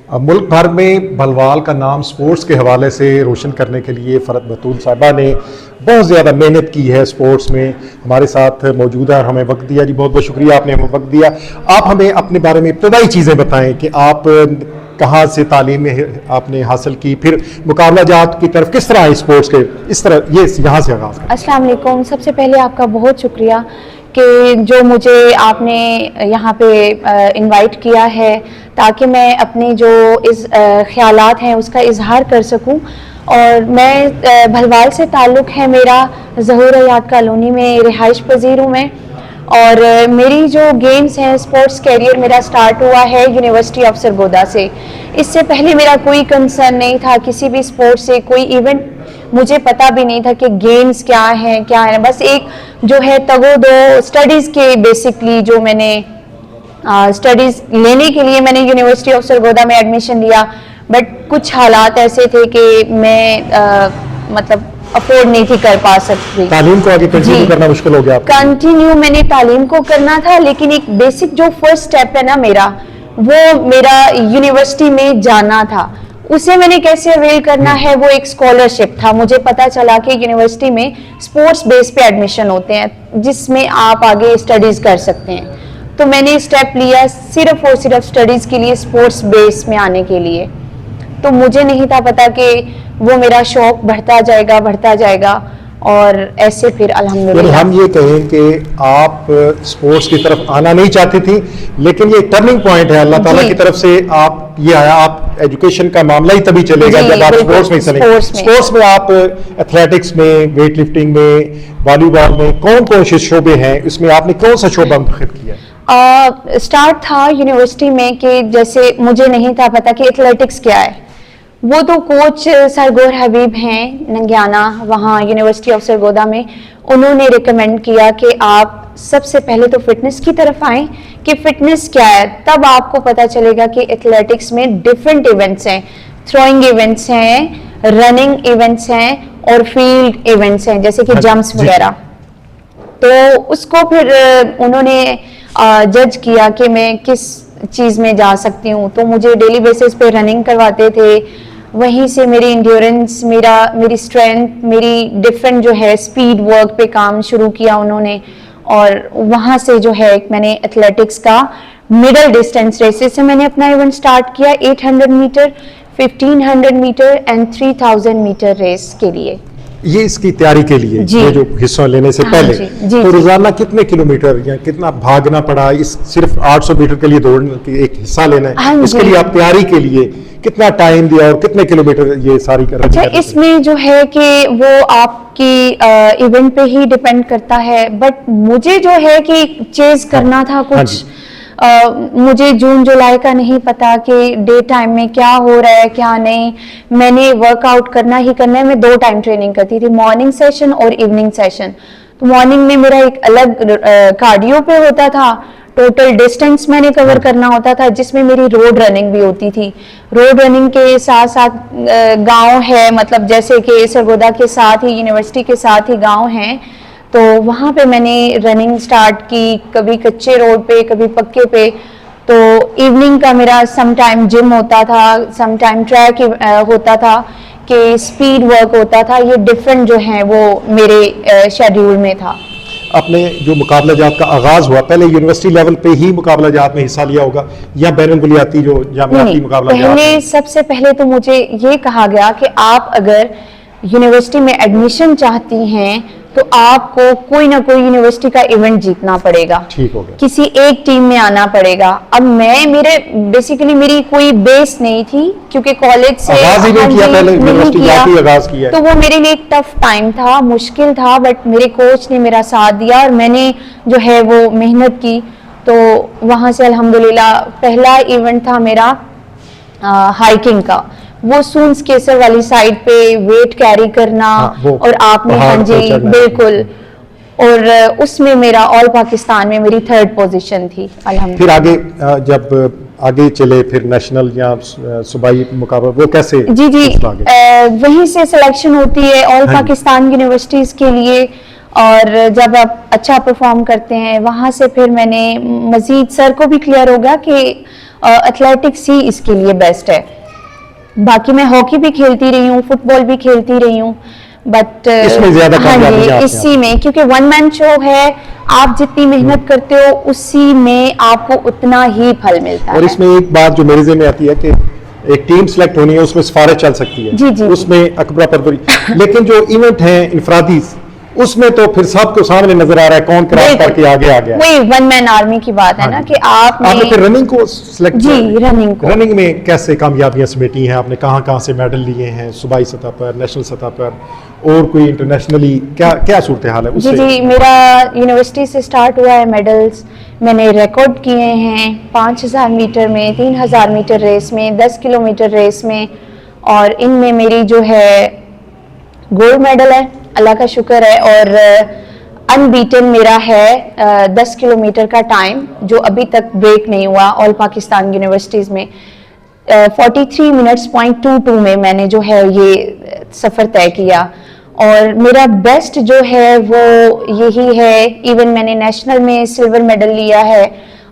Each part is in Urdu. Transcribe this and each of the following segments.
ملک بھر میں بھلوال کا نام سپورٹس کے حوالے سے روشن کرنے کے لیے فرحت بتول صاحبہ نے بہت زیادہ محنت کی ہے سپورٹس میں. ہمارے ساتھ موجود ہے اور ہمیں وقت دیا. جی بہت بہت شکریہ, آپ نے ہمیں وقت دیا. آپ ہمیں اپنے بارے میں ابتدائی چیزیں بتائیں کہ آپ کہاں سے تعلیم آپ نے حاصل کی, پھر مقابلہ جات کی طرف کس طرح آئی اسپورٹس کے, اس طرح یہ یہاں سے آغاز کریں. السلام علیکم. سب سے پہلے آپ کا بہت شکریہ کہ جو مجھے آپ نے یہاں پہ انوائٹ کیا ہے تاکہ میں اپنے جو خیالات ہیں اس کا اظہار کر سکوں. اور میں بھلوال سے تعلق ہے میرا, ظہور حیات کالونی میں رہائش پذیر ہوں میں. اور میری جو گیمز ہیں, اسپورٹس کیریئر میرا سٹارٹ ہوا ہے یونیورسٹی آف سرگودا سے. اس سے پہلے میرا کوئی کنسرن نہیں تھا کسی بھی اسپورٹ سے, کوئی ایونٹ مجھے پتہ بھی نہیں تھا کہ گیمز کیا ہیں کیا ہے. بس ایک جو ہے تگ و دو اسٹڈیز کے بیسکلی جو میں نے اسٹڈیز لینے کے لیے میں نے یونیورسٹی آف سرگودا میں ایڈمیشن لیا. بٹ کچھ حالات ایسے تھے کہ میں مطلب افورڈ نہیں تھی کر پا سکتی. تعلیم کو آگے کنٹینیو کرنا مشکل ہو گیا. کنٹینیو میں نے تعلیم کو کرنا تھا, لیکن ایک بیسک جو فرسٹ اسٹیپ ہے نا میرا, وہ میرا یونیورسٹی میں جانا تھا. اسے میں نے کیسے اویل کرنا ہے, وہ ایک اسکالرشپ تھا. مجھے پتا چلا کہ یونیورسٹی میں اسپورٹس بیس پہ ایڈمیشن ہوتے ہیں جس میں آپ آگے اسٹڈیز کر سکتے ہیں. تو میں نے اسٹیپ لیا صرف اور صرف اسٹڈیز کے لیے, اسپورٹس بیس میں آنے کے لیے. تو مجھے نہیں تھا پتا کہ وہ میرا شوق بڑھتا جائے گا اور ایسے پھر الحمدللہ. ہم یہ کہیں کہ آپ اسپورٹس کی طرف آنا نہیں چاہتی تھی, لیکن یہ ٹرننگ پوائنٹ ہے اللہ تعالیٰ کی طرف سے. آپ یہ آیا, آپ ایجوکیشن کا معاملہ ہی تبھی چلے گا جب آپ اسپورٹس میں چلیں گے. اسپورٹس میں آپ ایتھلیٹکس میں, ویٹ لفٹنگ میں, والی بال میں کون کون سے شعبے ہیں, اس میں آپ نے کون سا شعبہ منتخب کیا؟ اسٹارٹ تھا یونیورسٹی میں کہ جیسے مجھے نہیں تھا پتا کہ ایتھلیٹکس کیا ہے. وہ تو کوچ سرگور حبیب ہیں ننگیانہ وہاں یونیورسٹی آف سرگودا میں, انہوں نے ریکمینڈ کیا کہ آپ سب سے پہلے تو فٹنس کی طرف آئیں کہ فٹنس کیا ہے. تب آپ کو پتہ چلے گا کہ ایتھلیٹکس میں ڈفرینٹ ایونٹس ہیں, تھروئنگ ایونٹس ہیں, رننگ ایونٹس ہیں اور فیلڈ ایونٹس ہیں جیسے کہ جمپس وغیرہ. تو اس کو پھر انہوں نے جج کیا کہ میں کس چیز میں جا سکتی ہوں. تو مجھے ڈیلی بیسس پہ رننگ کرواتے تھے, وہیں سے میری انڈیورنس, میری اسٹرینتھ, میری ڈفرینٹ جو ہے اسپیڈ ورک پہ کام شروع کیا انہوں نے. اور وہاں سے جو ہے میں نے ایتھلیٹکس کا مڈل ڈسٹینس ریسز سے میں نے اپنا ایونٹ سٹارٹ کیا 800 metre, 1500 metre and 3000 metre race کے لیے. یہ اس کی تیاری کے لیے یہ جو حصہ لینے سے پہلے تو روزانہ کتنے کلومیٹر یا کتنا بھاگنا پڑا, اس صرف 800 میٹر کے لیے دوڑنے کی ایک حصہ لینا ہے, اس کے لیے آپ تیاری کے لیے کتنا ٹائم دیا اور کتنے کلومیٹر یہ ساری کر رہی ہے؟ اس میں جو ہے کہ وہ آپ کی ایونٹ پہ ہی ڈیپینڈ کرتا ہے. بٹ مجھے جو ہے کہ چیز کرنا تھا کچھ, مجھے جون جولائی کا نہیں پتا کہ ڈے ٹائم میں کیا ہو رہا ہے کیا نہیں. میں نے ورک آؤٹ کرنا ہی کرنا ہے. میں 2 ٹائم ٹریننگ کرتی تھی, مارننگ سیشن اور ایوننگ سیشن. تو مارننگ میں میرا ایک الگ کارڈیو پہ ہوتا تھا, ٹوٹل ڈسٹینس میں نے کور کرنا ہوتا تھا جس میں میری روڈ رننگ بھی ہوتی تھی. روڈ رننگ کے ساتھ ساتھ گاؤں ہے, مطلب جیسے کہ سرگودا کے ساتھ ہی یونیورسٹی کے ساتھ ہی گاؤں ہیں, تو وہاں پہ میں نے رننگ سٹارٹ کی, کبھی کچے روڈ پہ کبھی پکے پہ. تو ایوننگ کا میرا سم ٹائم جم ہوتا تھا, سم ٹائم ٹریک ہوتا تھا, کہ اسپیڈ ورک ہوتا تھا. یہ ڈفرینٹ جو ہیں وہ میرے شیڈیول میں تھا. آپ نے جو مقابلہ جات کا آغاز ہوا پہلے یونیورسٹی لیول پہ ہی مقابلہ جات میں حصہ لیا ہوگا یا بین الاقوامی جو جامعاتی مقابلہ جات؟ پہلے سب سے پہلے تو مجھے یہ کہا گیا کہ آپ اگر یونیورسٹی میں ایڈمیشن چاہتی ہیں تو آپ کو کوئی نہ کوئی یونیورسٹی کا ایونٹ جیتنا پڑے گا, کسی ایک ٹیم میں آنا پڑے گا. اب بیسیکلی میری کوئی بیس نہیں تھی کیونکہ کالج سے آغاز کیا, تو وہ میرے لیے ایک ٹف ٹائم تھا, مشکل تھا. بٹ میرے کوچ نے میرا ساتھ دیا اور میں نے جو ہے وہ محنت کی. تو وہاں سے الحمدللہ پہلا ایونٹ تھا میرا ہائیکنگ کا, وہ سونس کیسر والی سائڈ پہ ویٹ کیری کرنا, اور آپ نے ہاں جی بالکل, اور اس میں میرا آل پاکستان میں میری 3rd پوزیشن تھی الحمدللہ. پھر آگے جب آگے چلے پھر نیشنل یا صوبائی مقابلہ وہ کیسے؟ جی وہیں سے سلیکشن ہوتی ہے آل پاکستان یونیورسٹیز کے لیے, اور جب آپ اچھا پرفارم کرتے ہیں وہاں سے پھر میں نے مزید سر کو بھی کلیئر ہوگا کہ ایتھلیٹکس ہی اس کے لیے بیسٹ ہے. باقی میں ہاکی بھی کھیلتی رہی ہوں, فٹ بال بھی کھیلتی رہی ہوں, بٹ اس میں زیادہ کامیابی ہے اسی میں, کیونکہ ون مین شو ہے, آپ جتنی محنت کرتے ہو اسی میں آپ کو اتنا ہی پھل ملتا ہے. اور اس میں ایک بات جو میرے ذہن میں آتی ہے کہ ایک ٹیم سلیکٹ ہونی ہے, اس میں سفارش چل سکتی ہے, جی اس میں اکبر پردوری, لیکن جو ایونٹ ہیں انفرادی اس میں تو پھر سب کو سامنے نظر آ رہا ہے کون کراس کر کے آگے آ گیا. وہی ون مین آرمی کی بات ہے نا کہ آپ نے پھر رننگ کو سلیکٹ جی رننگ میں کیسے کامیابیاں سمیٹی ہیں آپ نے, کہاں سے میڈل لیے ہیں صوبائی سطح پر, نیشنل سطح پر, اور کوئی انٹرنیشنلی کیا صورتحال ہے اس سے؟ جی میرا یونیورسٹی سے سٹارٹ ہوا ہے میڈلز, میں نے ریکارڈ کیے ہیں 5000 میٹر میں, 3000 میٹر ریس میں, 10 کلومیٹر ریس میں, اور ان میں میری جو ہے گولڈ میڈل ہے, اللہ کا شکر ہے. اور ان بیٹن میرا ہے 10 کلومیٹر کا ٹائم جو ابھی تک بریک نہیں ہوا آل پاکستان یونیورسٹیز میں. 43 منٹس .22 میں نے جو ہے یہ سفر طے کیا, اور میرا بیسٹ جو ہے وہ یہی ہے. ایون میں نے نیشنل میں سلور میڈل لیا ہے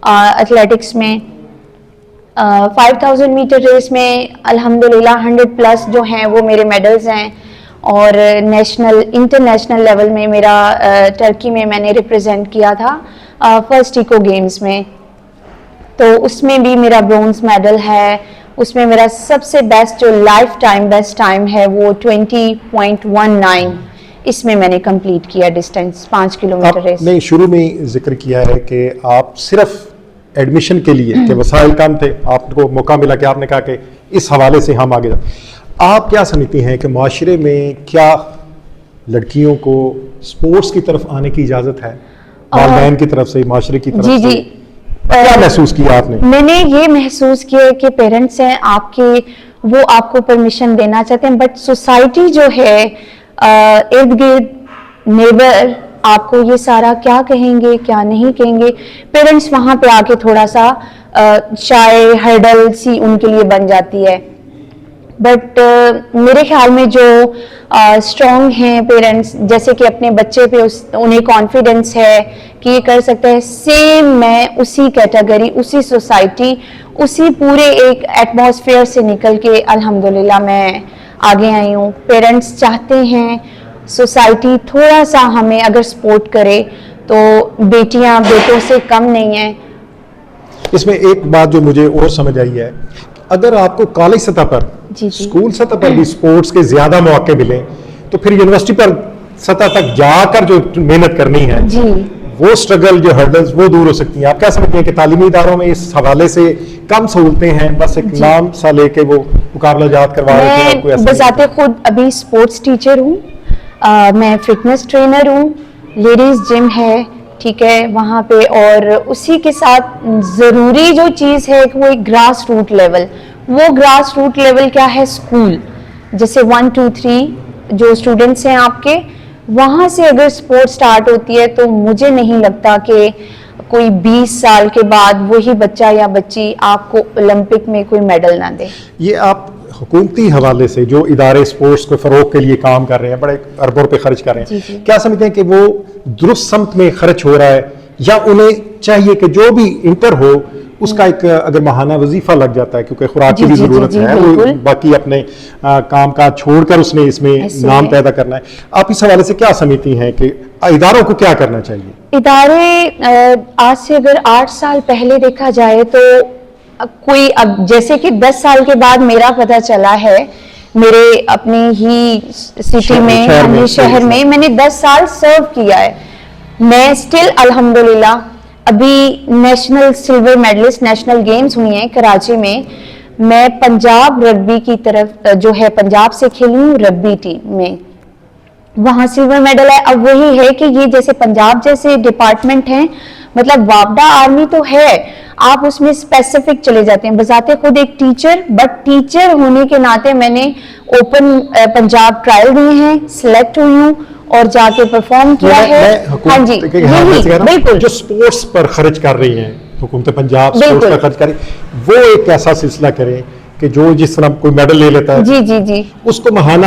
ایتھلیٹکس میں. 5000 میٹر ریس میں الحمدللہ 100+ جو ہیں وہ میرے میڈلز ہیں, اور انٹرنیشنل لیول میں میرا ٹرکی میں نے ریپرزینٹ کیا تھا فرسٹ ایکو گیمز میں, تو اس میں بھی میرا برونز میڈل ہے. اس میں میرا سب سے بیسٹ جو لائف ٹائم بیسٹ ٹائم ہے وہ 20.19, اس میں نے کمپلیٹ کیا ڈسٹینس 5 کلومیٹر ریس. آپ نے شروع میں ذکر کیا ہے کہ آپ صرف ایڈمیشن کے لیے کہ وسائل کم تھے, آپ کو موقع ملا کہ آپ نے کہا کہ اس حوالے سے ہم آگے جائیں. آپ کیا سمجھتی ہیں کہ معاشرے میں کیا لڑکیوں کو سپورٹس کی طرف آنے کی اجازت ہے, والدین کی طرف سے, معاشرے کی طرف سے؟ کیا محسوس کیا آپ نے؟ میں نے یہ محسوس کیا کہ پیرنٹس ہیں آپ کے, وہ آپ کو پرمیشن دینا چاہتے ہیں, بٹ سوسائٹی جو ہے ارد گرد نیبر آپ کو یہ سارا کیا کہیں گے کیا نہیں کہیں گے, پیرنٹس وہاں پہ آ کے تھوڑا سا شاید ہرڈل سی ان کے لیے بن جاتی ہے. بٹ میرے خیال میں جو اسٹرانگ ہیں پیرنٹس, جیسے کہ اپنے بچے پہ انہیں کانفیڈنس ہے کہ یہ کر سکتے ہیں, سیم میں اسی کیٹیگری, اسی سوسائٹی, اسی پورے ایک ایٹماسفیئر سے نکل کے الحمدللہ میں آگے آئی ہوں. پیرنٹس چاہتے ہیں سوسائٹی تھوڑا سا ہمیں اگر سپورٹ کرے تو بیٹیاں بیٹوں سے کم نہیں ہیں. اس میں ایک بات جو مجھے اور سمجھ آئی ہے, اگر آپ کو کالج سطح پر, اسکول سطح پر بھی سپورٹس کے زیادہ مواقع ملیں تو پھر یونیورسٹی پر سطح تک جا کر جو محنت کرنی ہے وہ سٹرگل, جو ہرڈلز وہ دور ہو سکتی ہیں. آپ کیا سمجھتے ہیں کہ تعلیمی اداروں میں اس حوالے سے کم سہولتیں ہیں, بس ایک نام سا لے کے وہ مقابلہ جات کروا رہے ہیں؟ میں بذات خود ابھی اسپورٹس ٹیچر ہوں, میں فٹنس ٹرینر ہوں, لیڈیز جم ہے, ٹھیک ہے, وہاں پہ, اور اسی کے ساتھ ضروری جو چیز ہے کہ وہ ایک گراس روٹ لیول, وہ گراس روٹ لیول کیا ہے, اسکول جیسے 1 2 3 جو اسٹوڈنٹس ہیں آپ کے, وہاں سے اگر سپورٹ سٹارٹ ہوتی ہے تو مجھے نہیں لگتا کہ کوئی 20 سال کے بعد وہی بچہ یا بچی آپ کو اولمپک میں کوئی میڈل نہ دے. یہ آپ حکومتی حوالے سے جو ادارے سپورٹس کو فروغ کے لیے کام کر رہے ہیں, بڑے اربوں پہ خرچ کر رہے ہیں, کیا سمجھتے ہیں کہ وہ درست سمت میں خرچ ہو رہا ہے, یا انہیں چاہیے کہ جو بھی انٹر ہو اس کا ایک اگر ماہانہ وظیفہ لگ جاتا ہے, کیونکہ خوراک کی بھی ضرورت ہے, وہ باقی اپنے کام کاج چھوڑ کر اس نے اس میں نام پیدا کرنا ہے. آپ اس حوالے سے کیا سمجھتی ہیں کہ اداروں کو کیا کرنا چاہیے؟ ادارے آج سے اگر 8 سال پہلے دیکھا جائے تو کوئی, اب جیسے کہ 10 سال کے بعد میرا پتہ چلا ہے, میرے اپنی ہی سٹی میں, شہر میں نے 10 سال سرو کیا ہے. میں سٹل الحمدللہ ابھی national silver medallist, national games ہوئی ہیں کراچی میں پنجاب رگبی کی طرف جو ہے پنجاب سے کھیلی ہوں رگبی ٹیم میں, وہاں سلور میڈل ہے. اب وہی ہے کہ یہ جیسے پنجاب جیسے ڈپارٹمنٹ ہیں, مطلب وابڈا آرمی تو ہے, آپ اس میں اسپیسیفک چلے جاتے ہیں. بذات خود ایک ٹیچر, بٹ ٹیچر ہونے کے ناطے میں نے اوپن پنجاب ٹرائل دیے ہیں, سلیکٹ ہوئی ہوں اور جا کے پرفارم کیا ہے. ہاں جی, بالکل. جو سپورٹس پر خرچ کر رہی ہیں حکومت پنجاب, سپورٹس پر خرچ کر رہی, وہ ایک ایسا سلسلہ کریں کہ جو جس طرح کوئی میڈل لے لیتا ہے جی اس کو ماہانہ